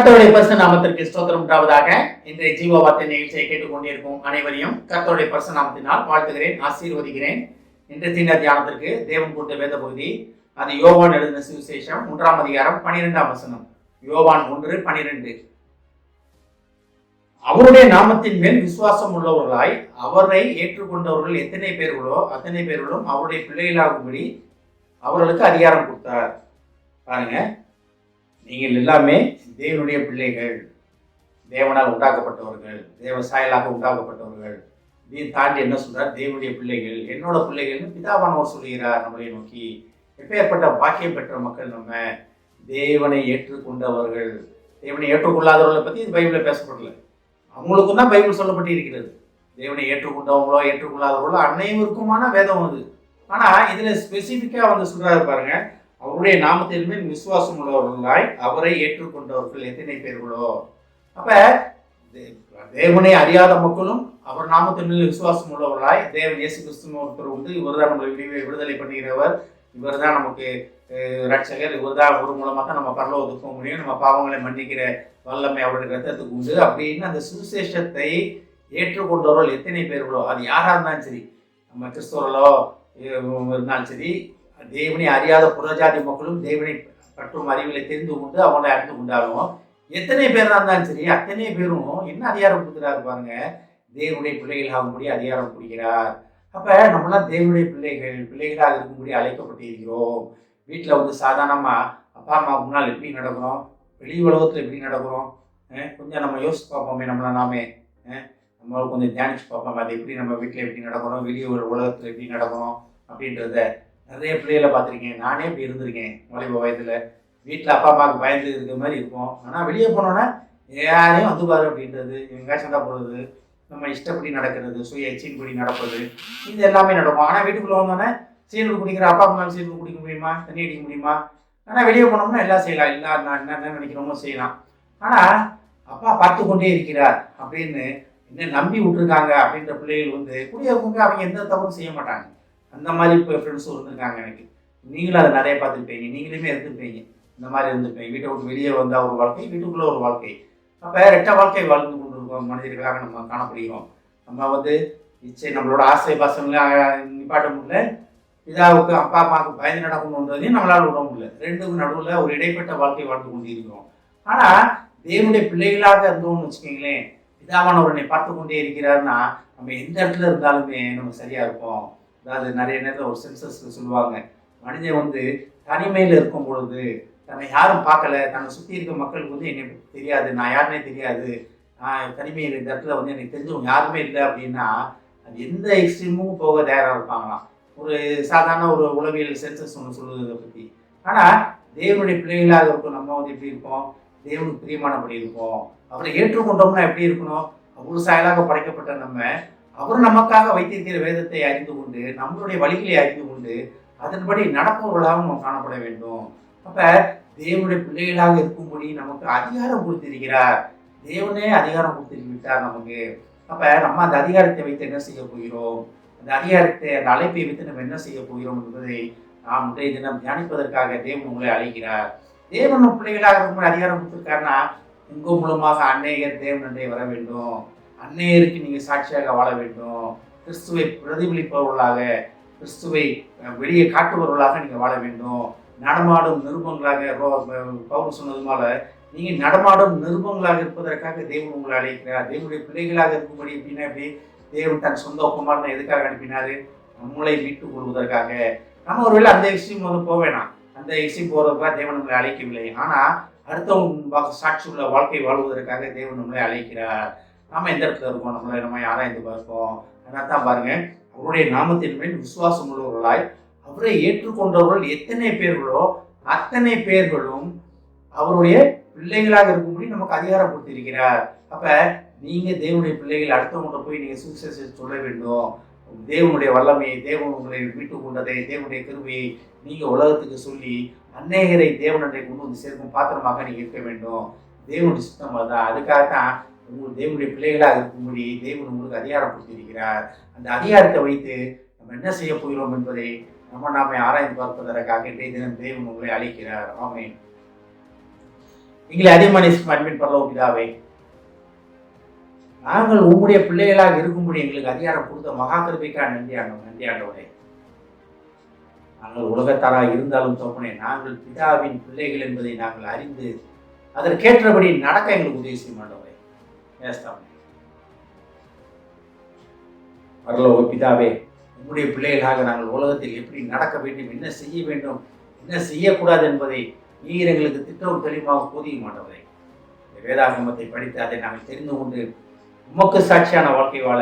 கர்த்தருடைய பரிசுத்த நாமத்திற்கு ஸ்தோத்திரம் உண்டாவதாக. இன்றைய ஜீவ வார்த்தை நிகழ்ச்சியை கேட்டுக்கொண்டிருக்கும் அனைவரையும் கர்த்தருடைய பரிசுத்த நாமத்தினால் வாழ்த்துகிறேன், ஆசீர்வதிக்கிறேன். இன்றைய தின தியானத்திற்கு தேவன் கொடுத்த வேத பகுதி அது யோவான் எழுதின சுவிசேஷம் 1ஆம் அதிகாரம் 12ஆம் வசனம். யோவான் 1:12. அவருடைய நாமத்தின் மேல் விசுவாசம் உள்ளவர்களாய் அவரை ஏற்றுக்கொண்டவர்கள் எத்தனை பேர்களோ அத்தனை பேர்களும் அவருடைய பிள்ளைகளாகும்படி அவர்களுக்கு அதிகாரம் கொடுத்தார். பாருங்க, நீங்கள் எல்லாமே தேவனுடைய பிள்ளைகள், தேவனால் உண்டாக்கப்பட்டவர்கள், தேவ சாயலாக உண்டாக்கப்பட்டவர்கள். இதையும் தாண்டி என்ன சொல்றார்? தேவனுடைய பிள்ளைகள், என்னோட பிள்ளைகள்னு பிதாவானவர் சொல்லுகிறார். நம்மளை நோக்கி எப்பேற்பட்ட பாக்கியம் பெற்ற மக்கள் நம்ம, தேவனை ஏற்றுக்கொண்டவர்கள். தேவனை ஏற்றுக்கொள்ளாதவர்களை பற்றி இது பைபிளில் பேசப்படல, அவங்களுக்கும் தான் பைபிள் சொல்லப்பட்டு இருக்கிறது. தேவனை ஏற்றுக்கொண்டவங்களோ ஏற்றுக்கொள்ளாதவர்களோ அனைவருக்குமான வேதம் அது. ஆனால் இதில் ஸ்பெசிஃபிக்காக வந்து சொல்றாரு பாருங்க, அவருடைய நாமத்தின் மேல் விசுவாசம் உள்ளவர்களாய் அவரை ஏற்றுக்கொண்டவர்கள் எத்தனை பேர்களோ. அப்ப தேவனை அறியாத மக்களும் அவர் நாமத்தின் மேல் விசுவாசம் உள்ளவர்களாய், தேவன் இயேசு கிறிஸ்துவின் ஒருத்தர் உண்டு, இவர் தான் நம்மளை விடுதலை பண்ணுகிறவர், இவர் தான் நமக்கு ரட்சகர், இவர் தான் ஒரு மூலமாக தான் நம்ம பரலோகத்துக்கு போக முடியும், நம்ம பாவங்களை மன்னிக்கிற வல்லமை அவருடைய ரத்தத்துக்கு உண்டு அப்படின்னு அந்த சுவிசேஷத்தை ஏற்றுக்கொண்டவர்கள் எத்தனை பேர்களோ, அது யாரா இருந்தாலும் சரி, நம்ம கிறிஸ்தவர்களோ இருந்தாலும் சரி, தேவனை அறியாத புறஜாதி மக்களும் தேவனை பற்றும் அறிவிலை தெரிந்து கொண்டு அவங்களை அறிந்து கொண்டாலும் எத்தனை பேர் இருந்தாலும் சரி, அத்தனை பேரும் என்ன அதிகாரம் கொடுக்குறாரு பாருங்க, தேவனுடைய பிள்ளைகள் ஆகும்படி அதிகாரம் கொடுக்கிறார். அப்ப நம்மளாம் தேவனுடைய பிள்ளைகளாக இருக்கும்படி அழைக்கப்பட்டு இருக்கிறோம். வீட்டில் வந்து சாதாரணமா அப்பா அம்மா முன்னால் எப்படி நடக்கிறோம், வெளி உலகத்துல எப்படி நடக்கிறோம், கொஞ்சம் நம்ம யோசிச்சு பார்ப்போமே, நாமே நம்மள கொஞ்சம் தியானிச்சு பார்ப்போம், அது எப்படி நம்ம வீட்டில் எப்படி நடக்கிறோம், வெளியே உலகத்துல எப்படி நடக்கிறோம் அப்படின்றத. நிறைய பிள்ளைகளை பார்த்துருக்கேன், நானே இப்படி இருந்திருக்கேன். வாலிப வயதில் வீட்டில் அப்பா அம்மாவுக்கு பயந்து இருக்கிற மாதிரி இருக்கும், ஆனால் வெளியே போனோன்னா யாரையும் வந்து பாரு அப்படின்றது, எங்கே சண்டை போடுறது, நம்ம இஷ்டப்படி நடக்கிறது, சுய எச்சின்படி நடப்பது, இது எல்லாமே நடக்கும். ஆனால் வீட்டுக்குள்ளே வந்தோன்னே சீனுக்கு குடிக்கிற அப்பா அம்மாவுக்கு சீனுக்கு குடிக்க முடியுமா, தண்ணி அடிக்க முடியுமா? ஆனால் வெளியே போனோம்னா எல்லாம் செய்யலாம், எல்லாம் நான் என்ன நினைக்கிறோமோ செய்யலாம். ஆனால் அப்பா பார்த்து கொண்டே இருக்கிறார் அப்படின்னு என்ன நம்பி விட்டுருக்காங்க அப்படின்ற பிள்ளைகள் வந்து குடியிருக்கவங்க அவங்க எந்த தவறும் செய்ய மாட்டாங்க. அந்த மாதிரி இப்போ ஃப்ரெண்ட்ஸும் இருந்திருக்காங்க எனக்கு. நீங்களும் அதை நிறைய பார்த்துருப்பீங்க, நீங்களுமே இருந்திருப்பீங்க, இந்த மாதிரி இருந்திருப்பீங்க. வீட்டை விட்டு வெளியே வந்தால் ஒரு வாழ்க்கை, வீட்டுக்குள்ளே ஒரு வாழ்க்கை. அப்போ ரெட்ட வாழ்க்கை வாழ்ந்து கொண்டு இருக்கோம் மனிதர்களாக நம்ம காணப்படுகிறோம். நம்ம வந்து இச்சை நம்மளோட ஆசை பாசங்களை நிப்பாட்ட முடியல, பிதாவுக்கு அப்பா அம்மாவுக்கு பயந்து நடக்கணுன்றதையும் நம்மளால் விட முடியல. ரெண்டுக்கும் நடுவில் ஒரு இடைப்பட்ட வாழ்க்கை வாழ்ந்து கொண்டு இருக்கிறோம். ஆனால் தேவனுடைய பிள்ளைகளாக இருந்தோம்னு வச்சுக்கோங்களேன், பிதாவானவரனை பார்த்து கொண்டே இருக்கிறாருன்னா நம்ம எந்த இடத்துல இருந்தாலுமே நம்ம சரியாக இருப்போம். அதாவது நிறைய நேரத்தில் ஒரு சென்சஸ்ல சொல்லுவாங்க, மனிதன் வந்து தனிமையில் இருக்கும் பொழுது தன்னை யாரும் பார்க்கல, தன்னை சுற்றி இருக்க மக்களுக்கு வந்து என்னை தெரியாது, நான் யாருமே தெரியாது, நான் தனிமையில் இந்த இடத்துல வந்து எனக்கு தெரிஞ்சவங்க யாருமே இல்லை அப்படின்னா அது எந்த எக்ஸ்ட்ரீமும் போக தயாராக இருப்பாங்களாம். ஒரு சாதாரண ஒரு உளவியல் சென்சஸ் ஒன்று சொல்லுவதை பற்றி. ஆனால் தேவனுடைய பிள்ளைகளாக இருக்கும் நம்ம வந்து எப்படி இருப்போம், தேவனுக்கு பிரியமானபடி இருப்போம். அவரை ஏற்றுக்கொண்டோம்னா எப்படி இருக்கணும், ஒரு சாயலாக படைக்கப்பட்ட நம்ம, அவர் நமக்காக வைத்திருக்கிற வேதத்தை அறிந்து கொண்டு நம்மளுடைய வழிகளை அறிந்து கொண்டு அதன்படி நடப்பவர்களாக நாம் காணப்பட வேண்டும். அப்ப தேவனுடைய பிள்ளைகளாக இருக்கும்படி நமக்கு அதிகாரம் கொடுத்திருக்கிறார், தேவனே அதிகாரம் கொடுத்திருக்கிறார் நமக்கு. அப்ப நம்ம அந்த அதிகாரத்தை வைத்து என்ன செய்ய போகிறோம், அந்த அதிகாரத்தை அந்த அழைப்பை வைத்து நம்ம என்ன செய்ய போகிறோம் என்பதை நாம் இன்றைய தினம் தியானிப்பதற்காக தேவன் உங்களை அழைக்கிறார். தேவன் பிள்ளைகளாக இருக்கும்போது அதிகாரம் கொடுத்திருக்காருன்னா உங்க மூலமாக அநேகர் தேவன் அண்டை வர வேண்டும், அன்னையருக்கு நீங்கள் சாட்சியாக வாழ வேண்டும், கிறிஸ்துவை பிரதிபலிப்பவர்களாக, கிறிஸ்துவை வெளியே காட்டுபவர்களாக நீங்கள் வாழ வேண்டும். நடமாடும் நிருபங்களாக பவுல் சொன்னது போல நீங்கள் நடமாடும் நிருபங்களாக இருப்பதற்காக தேவன் உங்களை அழைக்கிறார். தேவனுடைய பிள்ளைகளாக இருக்கும்படி எப்படின்னா எப்படி, தேவன் தன் சொந்த குமாரனை எதுக்காக அனுப்பினாரு, நம்மளை மீட்டுக் கொள்வதற்காக. நம்ம ஒருவேளை அந்த விஷயம் வந்து போக வேணாம், அந்த விஷயம் போகிறதுக்காக தேவன் நம்மளை அழைக்கவில்லை, ஆனால் அடுத்தவங்க சாட்சி உள்ள வாழ்க்கை வாழ்வதற்காக தேவன் நம்மளை அழைக்கிறார். நாம எந்த இடத்துல இருக்கோம், நம்ம ஆராய்ந்து பார்ப்போம். அதனால தான் பாருங்க, அவருடைய நாமத்தின் மேல் விசுவாசம் உள்ளவர்களாய் அவரை ஏற்றுக்கொண்டவர்கள் எத்தனை பேர்களோ அத்தனை பேர்களும் அவருடைய பிள்ளைகளாக இருக்கும்படி நமக்கு அதிகாரம் கொடுத்திருக்கிறார். அப்ப நீங்க தேவனுடைய பிள்ளைகள், அடுத்தவங்க போய் நீங்க சுவிசேஷத்தை சொல்ல வேண்டும். தேவனுடைய வல்லமையை, தேவன் உங்களை மீட்டுக் கொண்டதை, தேவனுடைய கிருபையை நீங்க உலகத்துக்கு சொல்லி அநேகரை தேவனண்டை கொண்டு வந்து சேர்க்கும் பாத்திரமாக நீங்க இருக்க வேண்டும். தேவனுடைய சுத்தமாக தான். அதுக்காகத்தான் உங்களுக்கு தேவனுடைய பிள்ளைகளாக இருக்கும்படி தேவன் உங்களுக்கு அதிகாரம் கொடுத்திருக்கிறார். அந்த அதிகாரத்தை வைத்து நம்ம என்ன செய்ய போகிறோம் என்பதை நாமே ஆராய்ந்து பார்ப்பதற்காக இன்றைய தினம் தேவன் உங்களை அழைக்கிறார். ஆமென். எங்களை அதிகமாக நேசிக்கும் அன்பின் பரலோக பிதாவே, நாங்கள் உம்முடைய பிள்ளைகளாக இருக்கும்படி எங்களுக்கு அதிகாரம் கொடுத்த மகா கிருபைக்காக நன்றி ஆண்டவரே. நாங்கள் உலகத்தாராக இருந்தாலும் தோப்பனே, நாங்கள் பிதாவின் பிள்ளைகள் என்பதை நாங்கள் அறிந்து அதற்கேற்றபடி நடக்க எங்களுக்கு உதவி செய்ய மாட்டோமே. பரலோக பிதாவே, உம்முடைய பிள்ளைகளாக நாங்கள் உலகத்தில் எப்படி நடக்க வேண்டும், என்ன செய்ய வேண்டும், என்ன செய்யக்கூடாது என்பதை நீர் எங்களுக்கு திட்டம் தெளிவாக போதிய மாட்டவரே. இந்த வேதாகமத்தை படித்து அதை நாங்கள் தெரிந்து கொண்டு உமக்கு சாட்சியான வாழ்க்கை வாழ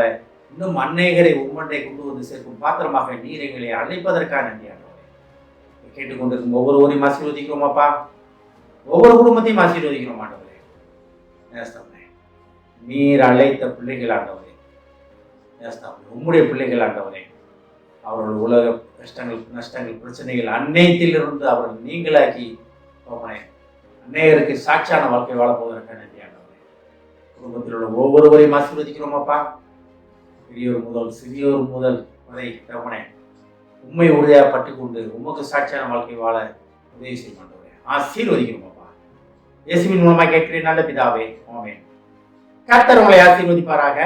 இன்னும் அநேகரை உம்மண்டை கொண்டு வந்து சேர்க்கும் பாத்திரமாக நீர் எங்களை அழைப்பதற்காக நன்றி ஆண்டவரே. கேட்டுக்கொண்டிருக்கும் ஒவ்வொருவரையும் ஆசீர்வதிக்கிறோம் அப்பா. ஒவ்வொரு குடும்பத்தையும் ஆசீர்வதிக்கிறோம் ஆண்டவரே. நீர் அழைத்த பிள்ளைகள் ஆண்டவரே, உம்முடைய பிள்ளைகள் ஆண்டவரே, அவர்கள் உலக கஷ்டங்கள், நஷ்டங்கள், பிரச்சனைகள் அனைத்திலிருந்து அவர்கள் நீங்களாக்கி அநேகருக்கு சாட்சியான வாழ்க்கை வாழப்போவதற்காக நன்றி ஆண்டவரே. குடும்பத்தில் உள்ள ஒவ்வொருவரையும் ஆசீர்வதிக்கிறோம் அப்பா. பெரியோர் முதல் சிறியோர் முதல் வரை தவணை உண்மை உறுதியாக பட்டுக்கொண்டு உமக்கு சாட்சியான வாழ்க்கை வாழ உதவி செய்ய மாட்டவரே. ஆசீர்வதிக்கிறோம் அப்பா. இயேசுவின் மூலமாக கேட்கிறேன் நல்ல பிதாவே, ஆமென். கர்த்தர் உங்களை ஆசீர்வதிப்பாராக.